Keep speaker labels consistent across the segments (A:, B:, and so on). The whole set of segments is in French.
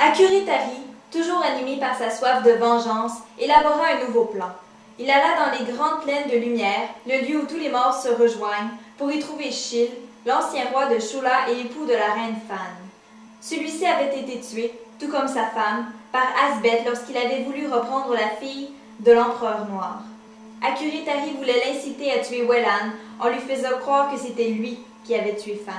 A: Akuritari, toujours animé par sa soif de vengeance, élabora un nouveau plan. Il alla dans les grandes plaines de lumière, le lieu où tous les morts se rejoignent, pour y trouver Shil, l'ancien roi de Shula et époux de la reine Fan. Celui-ci avait été tué, tout comme sa femme, par Asbeth lorsqu'il avait voulu reprendre la fille de l'empereur noir. Akuritari voulait l'inciter à tuer Wellan en lui faisant croire que c'était lui qui avait tué Fan.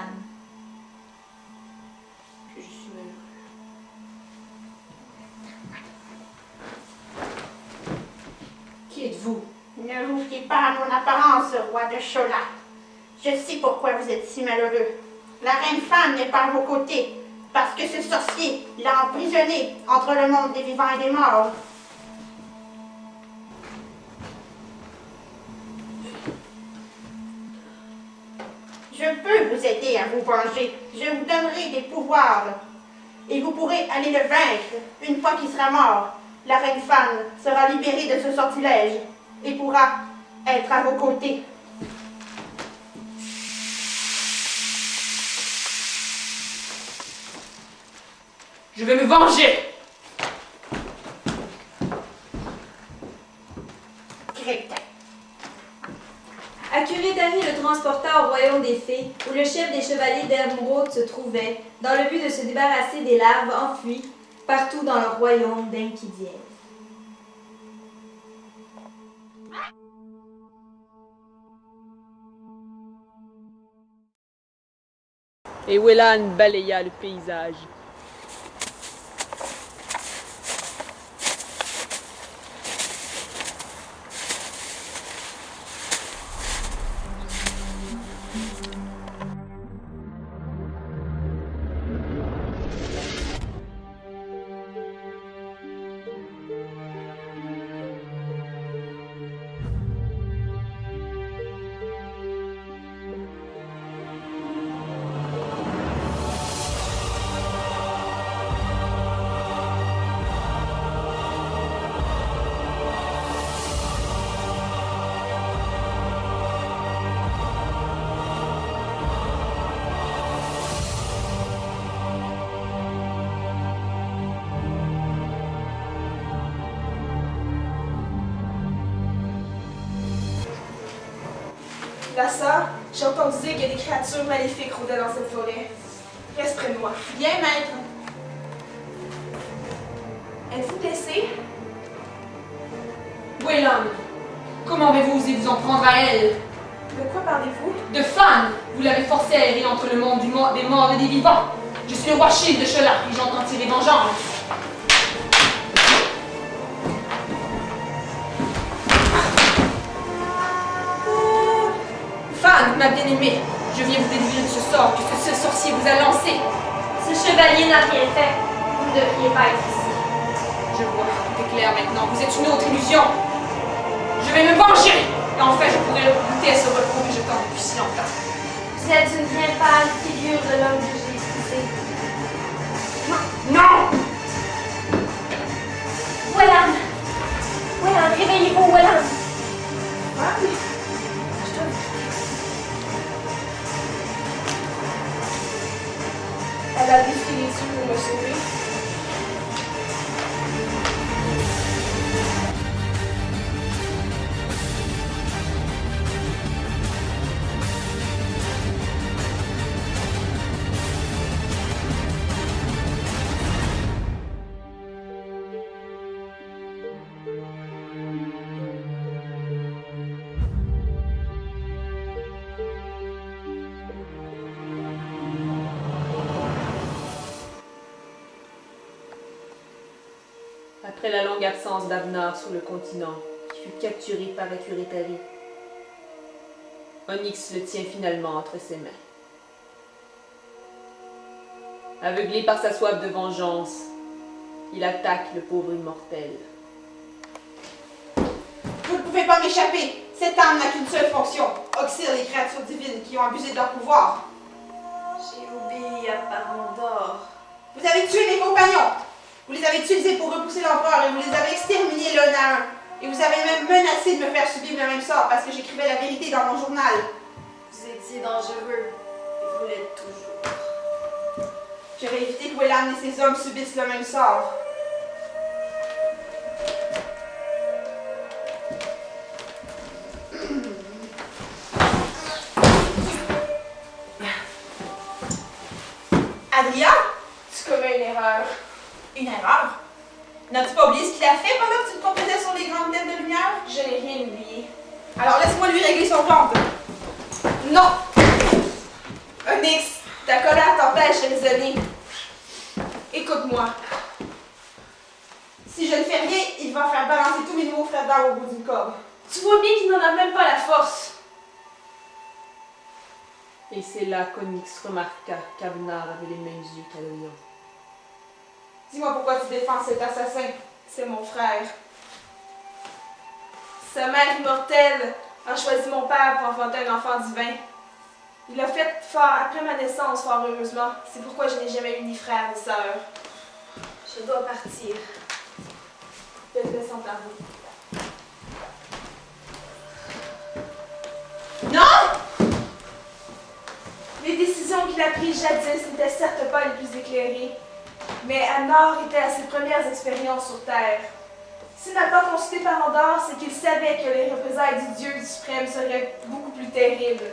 B: Qui êtes-vous? Ne vous fiez pas à mon apparence, roi de Shola. Je sais pourquoi vous êtes si malheureux. La reine Fan n'est pas à vos côtés, parce que ce sorcier l'a emprisonné entre le monde des vivants et des morts. Je peux vous aider à vous venger. Je vous donnerai des pouvoirs. Et vous pourrez aller le vaincre une fois qu'il sera mort. La reine Fan sera libérée de ce sortilège et pourra être à vos côtés.
C: Je vais me venger!
B: Crétin.
A: Akuritari le transporta au royaume des fées, où le chef des chevaliers d'Emeraude se trouvait, dans le but de se débarrasser des larves enfuies partout dans le royaume d'Enkidiel.
D: Et Wellan balaya le paysage.
E: Lassa, j'ai entendu dire qu'il y a des créatures maléfiques rôdant dans cette forêt. Reste près de moi.
B: Bien, maître.
E: Êtes-vous blessé?
C: Wellan, comment avez-vous osé vous en prendre à elle?
E: De quoi parlez-vous?
C: De Fan! Vous l'avez forcée à errer entre le monde des morts et des vivants. Je suis le roi Shil de Shola et j'entends tirer vengeance. Fan, ma bien-aimée, je viens vous délivrer de ce sort que ce sorcier vous a lancé.
A: Ce chevalier n'a rien fait. Vous ne devriez pas être ici.
C: Je vois, tout est clair maintenant. Vous êtes une autre illusion. Je vais me venger. Et enfin, je pourrai goûter à ce repos que je tente depuis si longtemps.
A: Vous êtes une bien pâle figure de l'homme que j'ai épousé.
C: Non!
A: Wellan! Wellan, réveillez-vous, Wellan!
E: Elle a défié les yeux pour me sauver.
D: Après la longue absence d'Avnar sur le continent, qui fut capturé par Akuritari, Onyx le tient finalement entre ses mains. Aveuglé par sa soif de vengeance, il attaque le pauvre immortel.
B: Vous ne pouvez pas m'échapper. Cette arme n'a qu'une seule fonction, oxyre les créatures divines qui ont abusé de leur pouvoir.
A: J'ai obéi à Parent d'Or.
B: Vous avez tué mes compagnons. Vous les avez utilisés pour repousser l'empereur et vous les avez exterminés l'un à un. Et vous avez même menacé de me faire subir le même sort parce que j'écrivais la vérité dans mon journal.
A: Vous étiez dangereux et vous l'êtes toujours.
B: J'aurais évité que Wellan et ses hommes subissent le même sort. Adria?
E: Tu commets une erreur.
B: Une erreur? N'as-tu pas oublié ce qu'il a fait pendant que tu te complétais sur les grandes têtes de lumière?
E: Je n'ai rien oublié.
B: Alors laisse-moi lui régler son compte.
E: Non! Onyx, ta colère t'empêche de raisonner. Écoute-moi.
B: Si je ne fais rien, il va faire balancer tous mes nouveaux frères d'armes au bout d'une corde.
E: Tu vois bien qu'il n'en a même pas la force.
D: Et c'est là qu'Onyx remarqua qu'Avnar avait les mêmes yeux qu'Aloyan.
B: Dis-moi pourquoi tu défends cet assassin.
E: C'est mon frère. Sa mère immortelle a choisi mon père pour enfanter un enfant divin. Il l'a fait fort après ma naissance, fort heureusement. C'est pourquoi je n'ai jamais eu ni frère ni sœur. Je dois partir. Faites-le sans tarder.
B: Non!
E: Les décisions qu'il a prises jadis n'étaient certes pas les plus éclairées, mais Anor était à ses premières expériences sur Terre. S'il n'a pas consulté Parandor, c'est qu'il savait que les représailles du Dieu suprême seraient beaucoup plus terribles.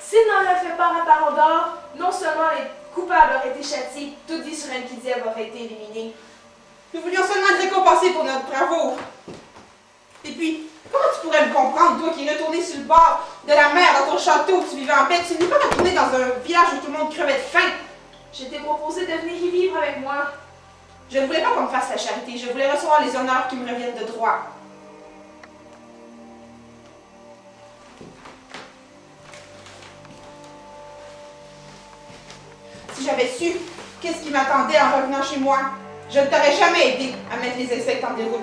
E: S'il n'en a fait part à Parandor, non seulement les coupables auraient été châtiés, toute vie sur Enkidiab aurait été éliminée.
B: Nous voulions seulement te récompenser pour notre bravoure. Et puis, comment tu pourrais me comprendre, toi qui es retourné sur le bord de la mer dans ton château où tu vivais en paix? Tu n'es pas retourné dans un village où tout le monde crevait de faim.
E: Je t'ai proposé de venir y vivre avec moi.
B: Je ne voulais pas qu'on me fasse la charité, je voulais recevoir les honneurs qui me reviennent de droit. Si j'avais su qu'est-ce qui m'attendait en revenant chez moi, je ne t'aurais jamais aidé à mettre les insectes en déroute.